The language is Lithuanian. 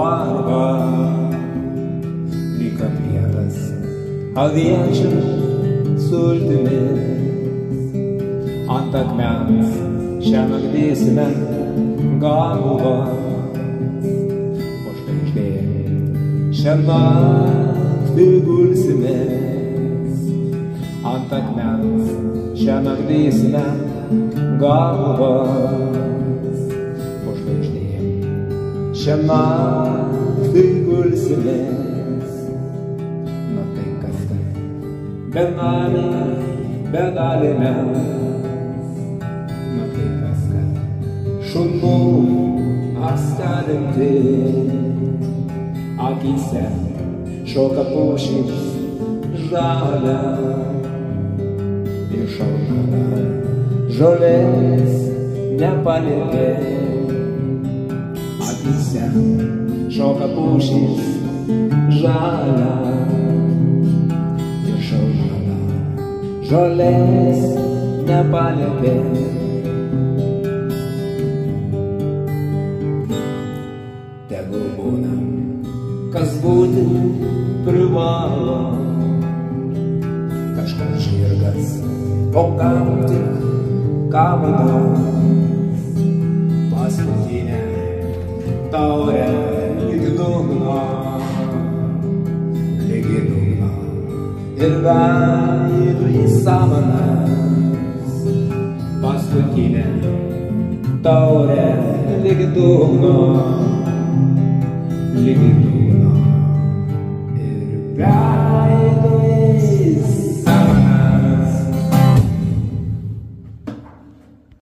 varva, lyg apliekas aviečio sultimis. Ant akmens šią naktysime galvą, po žvaigždėm šią naktį gulsimės. Ant akmens šią naktysime galvą, po žvaigždėm šią naktį gulsimės. Na tai kas tai, benamiai, bedalime. Na tai kas tai, šunų apstebinti. Akyse šoka pušys žalia, iš šalna žolės nepalietė. Akyse šoka pušys žalia, iš šalna žolės nepalietė. Tegul būna, kas būti privalo, kažkas žirgas, o kam tik kavada. Paskutinę taurę lygi dugno, ir veidu į samanas. Paskutinę taurę lygi dugno, lygi dugno ir veidu